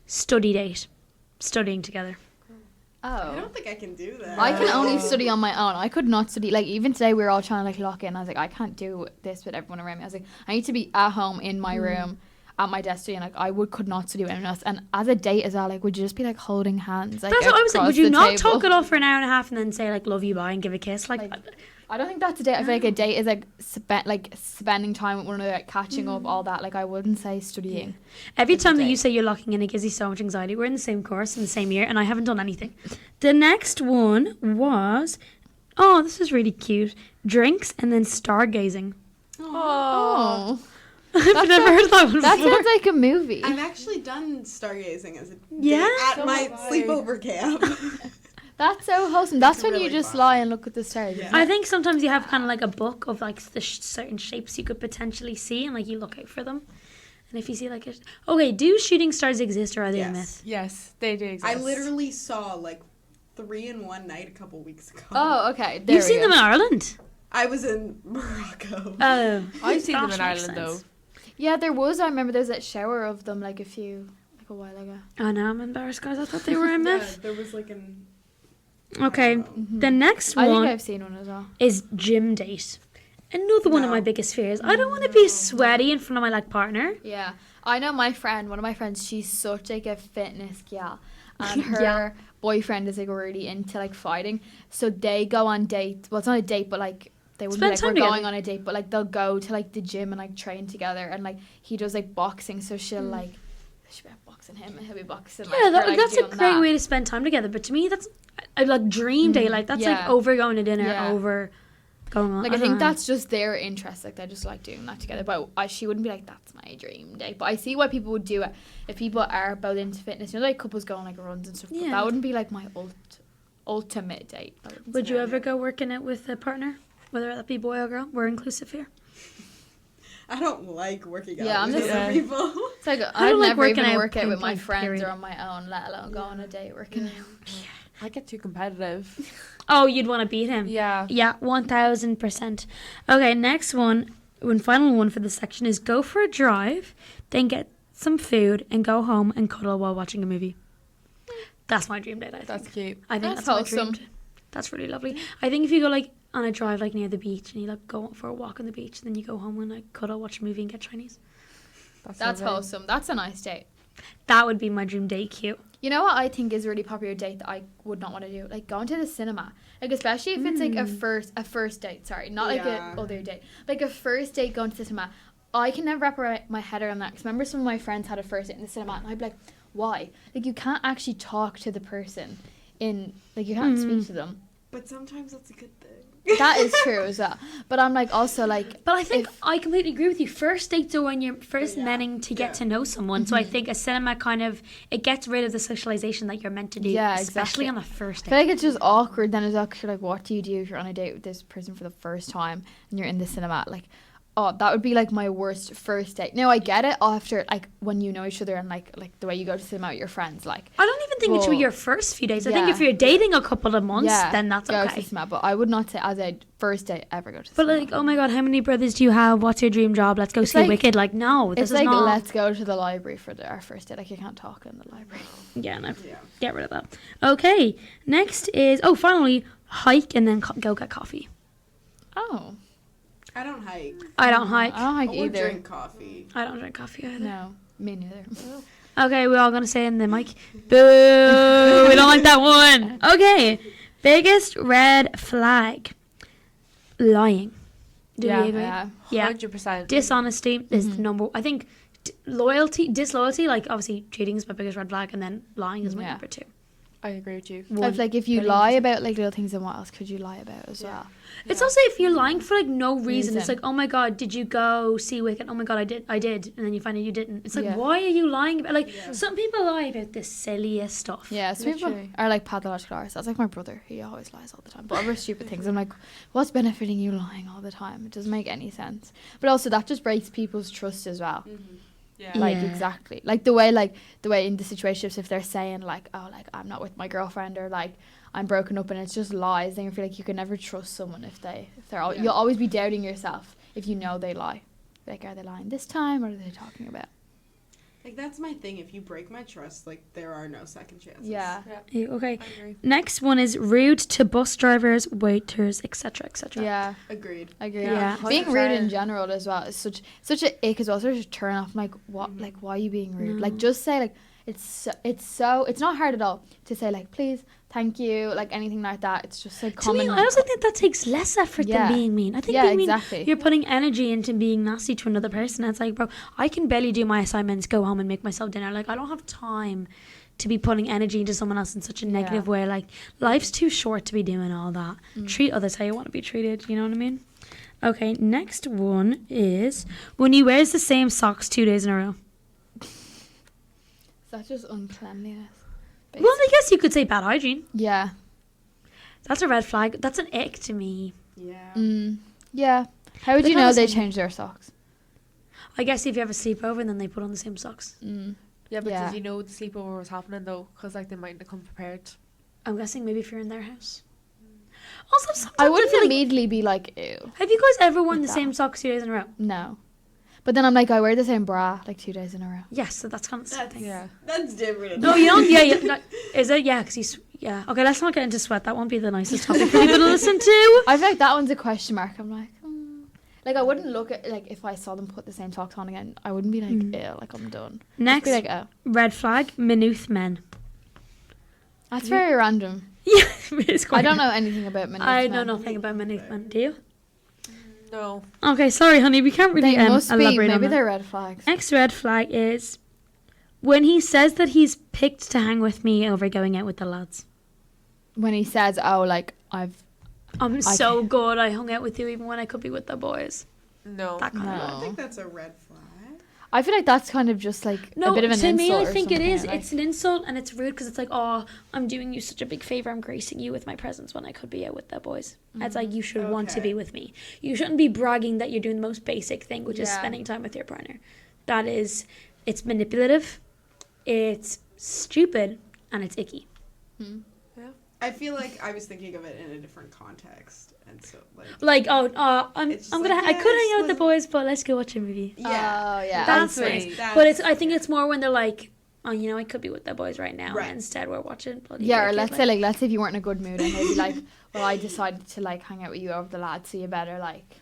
Study date. Studying together. I Oh. don't think I can do that. I can only study on my own. I could not study. Like, even today, we were all trying to, like, lock in. I was like, I can't do this with everyone around me. I was like, I need to be at home in my room at my desk studying. Like, could not study with anyone else. And as a date as well, like, would you just be, like, holding hands? Like, That's what I was like. across Would you the not table? talk it off for an hour and a half and then say like love you bye and give a kiss? Like I don't think that's a date. I feel like a date is, like, spending time with one another, like, catching up, all that. Like, I wouldn't say studying. every It's a time that you date. say you're locking in, it gives you so much anxiety. We're in the same course in the same year, and I haven't done anything. The next one was, oh, this is really cute. Drinks and then stargazing. Oh. I've never heard of that one That before. sounds like a movie. I've actually done stargazing as a Yeah? date at So my have I. sleepover camp. That's so wholesome. That's It's when really you just fun. lie and look at the stars. Yeah. I think sometimes you have kind of like a book of like the certain shapes you could potentially see, and like you look out for them. And if you see like okay, do shooting stars exist or are they a Yes. myth? Yes, they do exist. I literally saw like 3 in one night a couple weeks ago. Oh, okay. There You've we seen go. them in Ireland. I was in Morocco. Oh, I've seen them gosh, in makes Ireland sense. though. Yeah, there was. I remember there was that shower of them like a while ago. Oh no, I'm embarrassed, guys. I thought they were a Yeah, myth. there was like an. Okay, the next I think one I've seen one as well. is gym date. Another one of No. my biggest fears. I don't want to be sweaty in front of my like partner. Yeah, I know one of my friends, she's such like a fitness gal, and her Yeah. boyfriend is like really into like fighting. So they go on dates. Well, it's not a date, but like they wouldn't Spend be like time we're together. going on a date, but like they'll go to like the gym and like train together, and like he does like boxing, so she'll like she'll be boxing him and he'll be boxing. Yeah, her, like, that's a doing great that. way to spend time together. But to me, that's I like dream day. Like that's like yeah. over going to dinner, Yeah. over going on. Like I think that's just their interest. Like they just like doing that together. But she wouldn't be like, that's my dream day. But I see why people would do it if people are both into fitness. You know, like couples go on like runs and stuff. But Yeah. that wouldn't be like my ultimate date. Would you ever go working out with a partner, whether that be boy or girl? We're inclusive here. I don't like working out Yeah, I'm with just- other people. It's like I I'd don't like never working even out work out with my point friends period. or on my own, let alone go on a date working out. I get too competitive. Oh, you'd want to beat him. Yeah. Yeah, 1000%. Okay, next one final one for this section is go for a drive, then get some food and go home and cuddle while watching a movie. That's my dream date, I think. That's cute. I think That's that's my wholesome. dream. That's really lovely. I think if you go like on a drive like near the beach and you like go for a walk on the beach, then you go home and like cuddle, watch a movie and get Chinese. That's lovely. wholesome. That's a nice date. That would be my dream date. Cute. You know what I think is a really popular date that I would not want to do? Like going to the cinema. Like especially if it's like a first date, sorry. Not like Yeah. a other date. Like a first date going to the cinema. I can never wrap my head around that. Because remember some of my friends had a first date in the cinema and I'd be like, why? Like you can't actually talk to the person in like you can't speak to them. But sometimes that's a good thing. That is true as well. But I'm like also like But I think if- I completely agree with you. First dates are when you're first Yeah. meaning to get Yeah. to know someone. So I think a cinema kind of it gets rid of the socialization that you're meant to do, Yeah, especially exactly. on the first I date. feel like it's just awkward then as well 'cause you're like, what do you do if you're on a date with this person for the first time and you're in the cinema? Like, oh, that would be like my worst first date. No, I get it after like when you know each other and like the way you go to cinema with your friends. Like, I don't even think it should be Well, your first few days. I think yeah. if you're dating a couple of months, yeah, then that's go to okay. the cinema. But I would not say as a first date ever go to the But cinema. like, oh my god, how many brothers do you have? What's your dream job? Let's go It's see like- Wicked. Like, no, this it's is like not. let's go to the library for our first date. Like you can't talk in the library. Yeah, no, Yeah. get rid of that. Okay, next is finally hike and then go get coffee. Oh, I don't hike. I don't hike. I don't hike Or either. drink coffee. I don't drink coffee either. No, me neither. Okay, we're all gonna say it in the mic. Boo! We don't like that one. Okay, biggest red flag: lying. Do we agree? Yeah. Yeah. 100%. Dishonesty is Mhm. the number. I think disloyalty. Like obviously, cheating is my biggest red flag, and then lying is my Yeah. number two. I agree with you. I feel like if you Brilliant. lie about like little things, then what else could you lie about as well? It's also if you're lying for like no reason. It's Reason. like, oh my god, did you go see Wicked? Oh my god, I did, and then you find out you didn't. It's like, Yeah. why are you lying about? Like Yeah. some people lie about the silliest stuff. Yeah, some people Literally. are like pathological liars. That's like my brother. He always lies all the time. But other stupid things. I'm like, what's benefiting you lying all the time? It doesn't make any sense. But also that just breaks people's trust as well. Yeah. Like Yeah. exactly. Like the way in the situationships if they're saying like, oh like I'm not with my girlfriend or like I'm broken up and it's just lies, then you feel like you can never trust someone if they're Yeah. you'll always be doubting yourself if you know they lie. Like are they lying this time? What are they talking about? Like that's my thing. If you break my trust, like there are no second chances. Yeah. Yeah, okay. I agree. Next one is rude to bus drivers, waiters, etc., etc. Yeah. Agreed. I agree. Yeah. Being rude in 100%. general as well is such a ick as well. Such a turn off. I'm like what? Mhm. Like why are you being rude? No. Like just say like it's not hard at all to say like please, thank you, like anything like that. It's just like To me, common. I also think that takes less effort Yeah. than being mean. I think yeah, being mean, exactly. you're putting energy into being nasty to another person. It's like, bro, I can barely do my assignments, go home and make myself dinner. Like, I don't have time to be putting energy into someone else in such a negative way. Like, life's too short to be doing all that. Mm. Treat others how you want to be treated. You know what I mean? Okay, next one is when he wears the same socks 2 days in a row. That's just uncleanliness. Well, I guess you could say bad hygiene. Yeah. That's a red flag. That's an ick to me. Yeah. Yeah. How would They're you know kinda they same. changed their socks? I guess if you have a sleepover and then they put on the same socks. Yeah, but Yeah. did you know the sleepover was happening though? Because like they mightn't have come prepared. I'm guessing maybe if you're in their house. Also, sometimes I wouldn't feel like, immediately be like, ew. have you guys ever worn Like the same that. socks 2 days in a row? No. But then I'm like, I wear the same bra like 2 days in a row. Yes, so that's kind of the same thing. Yeah. That's different. No, you don't. Yeah, yeah. Is it? Yeah, because yeah. Okay, let's not get into sweat. That won't be the nicest topic for people to listen to. I feel like that one's a question mark. I'm like, like I wouldn't look at like if I saw them put the same socks on again. I wouldn't be like, ew, like I'm done. Next, Just be like, oh, red flag: Maynooth men. that's very random. Yeah, it's quite I don't know anything about men. I know nothing about Maynooth men. Do you? No. Okay, sorry, honey. We can't really They must be. elaborate on Maybe that. they're red flags. Next red flag is when he says that he's picked to hang with me over going out with the lads. When he says, oh, like I'm so good. I hung out with you even when I could be with the boys. No. That kind I of. don't No. think that's a red flag. I feel like that's kind of just like No, a bit of an to insult. me, I or think it something, is. like- It's an insult and it's rude because it's like, oh, I'm doing you such a big favor. I'm gracing you with my presence when I could be out with the boys. It's like, you should want to Okay. be with me. You shouldn't be bragging that you're doing the most basic thing, which is Yeah. spending time with your partner. That is, it's manipulative, it's stupid, and it's icky. I feel like I was thinking of it in a different context, and so like Like, I'm It's just gonna, like, I could hang out with the yes, boys, but let's go watch a movie. yeah, Oh, yeah. That's That's nice. sweet. But it's, I think it's more when they're like, oh, you know, I could be with the boys right now, Right. and instead we're watching bloody. Yeah, or Wicked, let's say if you weren't in a good mood and they'd be like, well, I decided to like hang out with you over the lads, so you better like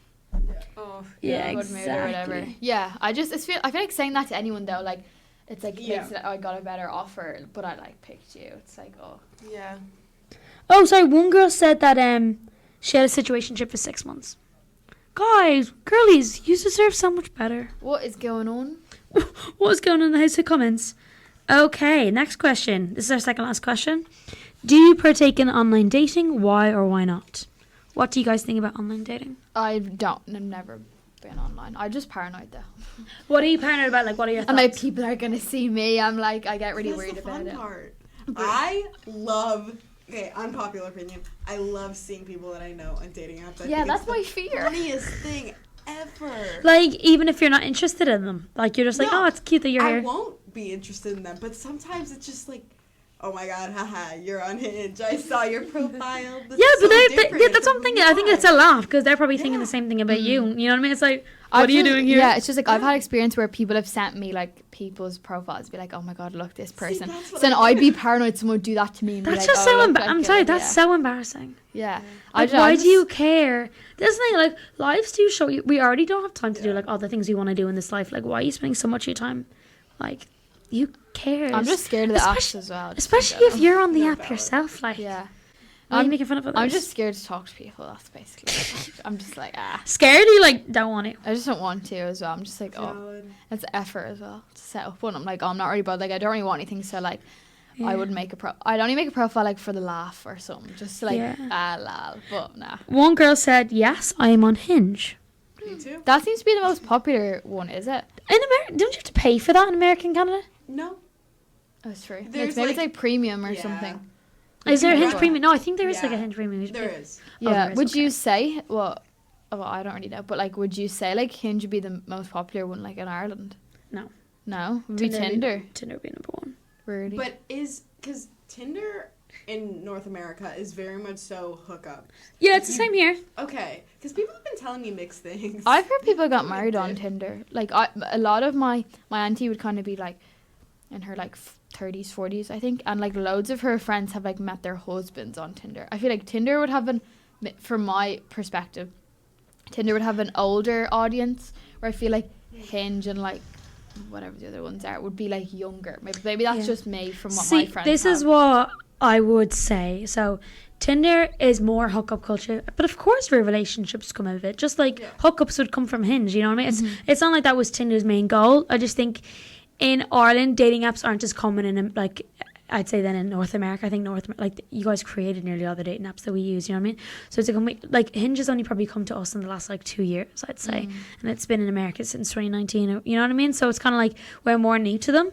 Oh, yeah, be in a good mood or whatever. exactly. Yeah, I feel like saying that to anyone though, like it's like Yeah. makes it, I got a better offer, but I like picked you. It's like, oh, yeah. Oh, sorry. One girl said that she had a situationship for 6 months. Guys, girlies, you deserve so much better. what is going on? What was going on in the house of comments? Okay, next question. This is our second last question. Do you partake in online dating? Why or why not? What do you guys think about online dating? I've never been online. I'm just paranoid though. What are you paranoid about? Like, what are your And thoughts? like people are gonna see me. I'm like, I get really that's worried the about fun it. part. I love. Okay, unpopular opinion. I love seeing people that I know on dating apps. I Yeah, think that's it's my the fear. funniest thing ever. Like, even if you're not interested in them. Like, you're just like, No, oh, it's cute that you're I here. won't be interested in them, but sometimes it's just like, oh my god, haha, you're on Hinge. I saw your profile. This Yeah, is but so they different. yeah, that's what I'm thinking. I think it's a laugh because they're probably thinking Yeah. the same thing about you. Mm. You know what I mean? It's like, what are you doing here? Yeah, it's just like I've had experience where people have sent me like people's profiles, be like, oh my god, look this person. that's So what then I I'd do. be paranoid someone would do that to me. And be That's like, just oh, so look, I'm like, sorry, yeah. that's so embarrassing. Yeah. Like, why do you care? This thing, like, lives do show you. We already don't have time to do like all the things we want to do in this life. Like, why are you spending so much of your time? Like, you cares? I'm just scared of the apps Especially- as well. just in especially if general. you're on the No app valid. yourself. Like, Yeah. why are you I'm- making fun of others? I'm just scared to talk to people. That's basically. It. I'm just like scared. You like don't want it. I just don't want to as well. I'm just like Valid. it's effort as well to set up one. I'm like I'm not really bothered. Like I don't really want anything. So like I would make I'd only make a profile like for the laugh or something. Just to, like Yeah. lol. But nah. One girl said, "Yes, I am on Hinge." Me too. That seems to be the most popular one, is it? In America, don't you have to pay for that in America and Canada? No. Oh, it's free. There's, Maybe it's like- like premium or Yeah. something. Is there a Yeah. Hinge premium? No, I think there is like a Yeah. Hinge premium. You should There pay. is. Oh, Yeah. there is, Would okay. you say well, I don't really know, but like, would you say like Hinge would be the most popular one like in Ireland? No. No, would be would Tinder. Tinder would be number one. Really? But because Tinder in North America is very much so hookup. Yeah, it's the same here. Okay, because people have been telling me mixed things. I've heard people got Oh, married I on did. Tinder. Like a lot of my auntie would kind of be like in her like 30s, 40s, I think, and like loads of her friends have like met their husbands on Tinder. I feel like Tinder would have from my perspective, Tinder would have an older audience, where I feel like Hinge and like whatever the other ones are would be like younger. Maybe that's Yeah. just me from what See, my friends this have. is what I would say. So, Tinder is more hookup culture, but of course, real relationships come out of it. Just like Yeah. hookups would come from Hinge. You know what I mean? Mm-hmm. It's not like that was Tinder's main goal. I just think in Ireland, dating apps aren't as common in like I'd say then in North America. I think like you guys created nearly all the dating apps that we use. You know what I mean? So it's like Hinge has only probably come to us in the last like 2 years, I'd say, and it's been in America since 2019. You know what I mean? So it's kind of like we're more new to them.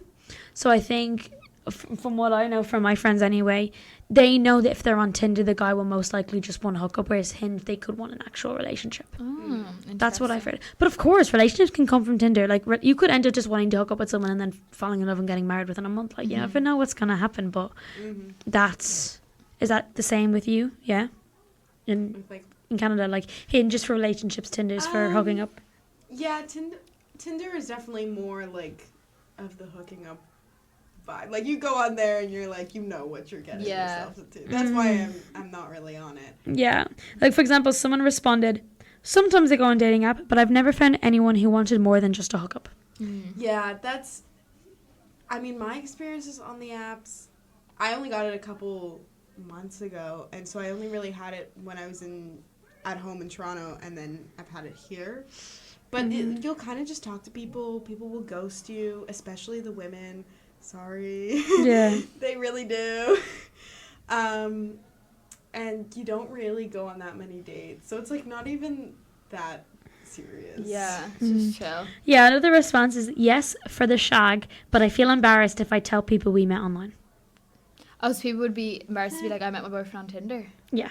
So I think from what I know from my friends anyway, they know that if they're on Tinder, the guy will most likely just want to hook up, whereas Hinge, they could want an actual relationship. Oh, That's what I've interesting. heard. But of course, relationships can come from Tinder. Like, you could end up just wanting to hook up with someone and then falling in love and getting married within a month. Like, you never know what's going to happen, but is that the same with you? Yeah? In Like, Canada, like, Hinge is for relationships, Tinder's for hooking up. yeah, Tinder is definitely more like of the hooking up vibe. Like you go on there and you're like, you know what you're getting Yeah. yourself into. That's why I'm not really on it. Yeah. Like, for example, someone responded, sometimes I go on dating app, but I've never found anyone who wanted more than just a hookup. Yeah, I mean, my experiences on the apps, I only got it a couple months ago, and so I only really had it when I was at home in Toronto, and then I've had it here. But you'll kind of just talk to people. People will ghost you, especially the women. Sorry. Yeah. They really do. And you don't really go on that many dates. So it's like not even that serious. Yeah, just chill. Yeah, another response is yes for the shag, but I feel embarrassed if I tell people we met online. Oh, so people would be embarrassed to be like, I met my boyfriend on Tinder. Yeah.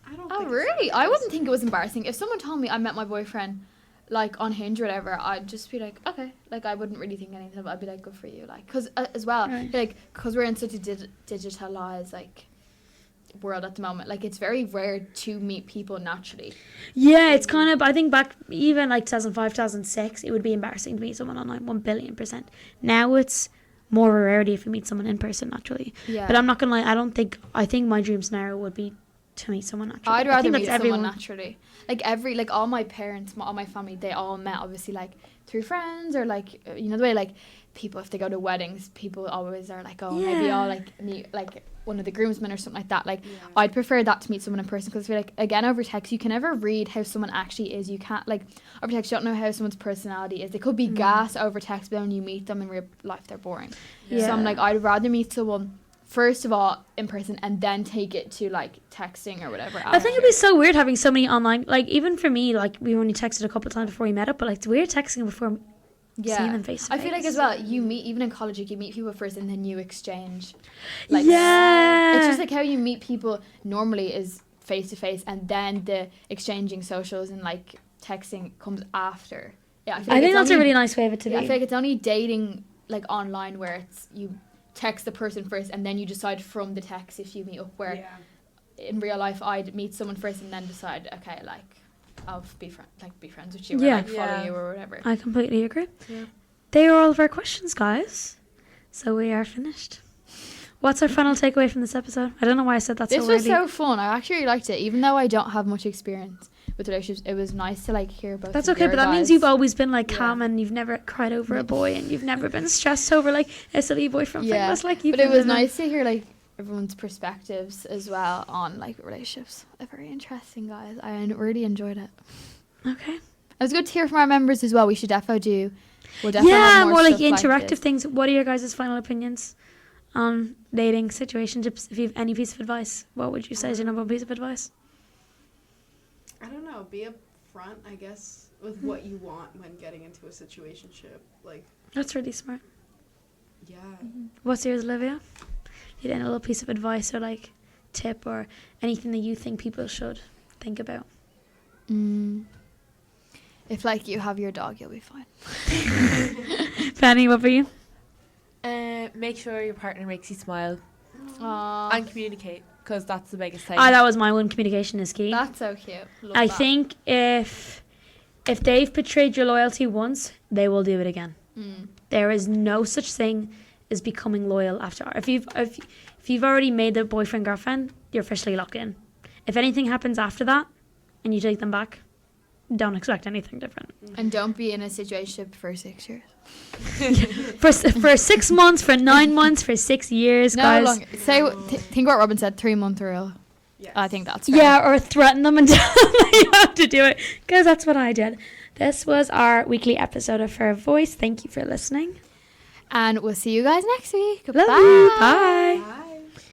I don't Oh, think it's really? that I wouldn't embarrassing. think it was embarrassing. If someone told me I met my boyfriend, like, on Hinge or whatever, I'd just be like, okay. Like, I wouldn't really think anything of it. I'd be like, good for you. Like, because, as well, Right. like, because we're in such a digitalized, like, world at the moment, like, it's very rare to meet people naturally. Yeah, it's kind of, I think back even like 2005, 2006, it would be embarrassing to meet someone online, 1,000,000,000%. Now it's more of a rarity if you meet someone in person naturally. Yeah. But I'm not going to lie, I think my dream scenario would be to meet someone naturally. I'd I rather think meet that's someone everyone. naturally. Like, all my parents, all my family, they all met, obviously, like, through friends or, like, you know, the way, like, people, if they go to weddings, people always are like, oh, maybe Yeah. I'll, like, meet, like, one of the groomsmen or something like that. Like, Yeah. I'd prefer that to meet someone in person because I feel like, again, over text, you can never read how someone actually is. You can't, like, over text, you don't know how someone's personality is. They could be gas over text, but when you meet them in real life, they're boring. Yeah. So I'm like, I'd rather meet someone, first of all, in person, and then take it to, like, texting or whatever. I think it'd be so weird having so many online, like even for me, like we only texted a couple of times before we met up, but like it's weird texting before seeing them face to I face. feel like as well, you meet, even in college, you meet people first and then you exchange. Like, yeah. It's just like how you meet people normally is face to face, and then the exchanging socials and like texting comes after. Yeah, I think that's a really nice way of it to I be. feel like it's only dating like online where it's you text the person first and then you decide from the text if you meet up. Where Yeah. in real life, I'd meet someone first and then decide, okay, like I'll be friends with you, or Yeah. like follow Yeah. you or whatever. I completely agree. Yeah. They are all of our questions, guys. So we are finished. What's our final takeaway from this episode? I don't know why I said that This so was early. so fun. I actually really liked it, even though I don't have much experience with relationships. It was nice to like hear about. That's okay, but that means you've always been like Yeah. calm and you've never cried over a boy and you've never been stressed over like a silly boyfriend thing. Yeah, That's like you. but it was nice to hear like everyone's perspectives as well on like relationships. Very interesting, guys. I really enjoyed it. Okay. It was good to hear from our members as well. We should defo do. We'll definitely Yeah, have more like stuff interactive this. things. What are your guys' final opinions on dating, situationships? If you have any piece of advice, what would you say is your number one piece of advice? I don't know. Be upfront, I guess, with what you want when getting into a situationship. Like, That's really smart. yeah. What's yours, Olivia? You had any little piece of advice or like tip or anything that you think people should think about? If like you have your dog, you'll be fine. Fanny, what about you? Make sure your partner makes you smile Aww, and communicate, because that's the biggest thing. That was my one. Communication is key. that's so cute. Love I that. think if they've betrayed your loyalty once, they will do it again. There is no such thing as becoming loyal after. If you've already made the boyfriend girlfriend, you're officially locked in. If anything happens after that, and you take them back, don't expect anything different. And don't be in a situation for 6 years. For 6 months, for 9 months, for 6 years, No guys. longer. Think what Robin said. 3-month rule. Yes. I think that's fair. Yeah, or threaten them and tell them that you have to do it, because that's what I did. This was our weekly episode of Her Voice. Thank you for listening. And we'll see you guys next week. Goodbye. Love you. Bye. Bye.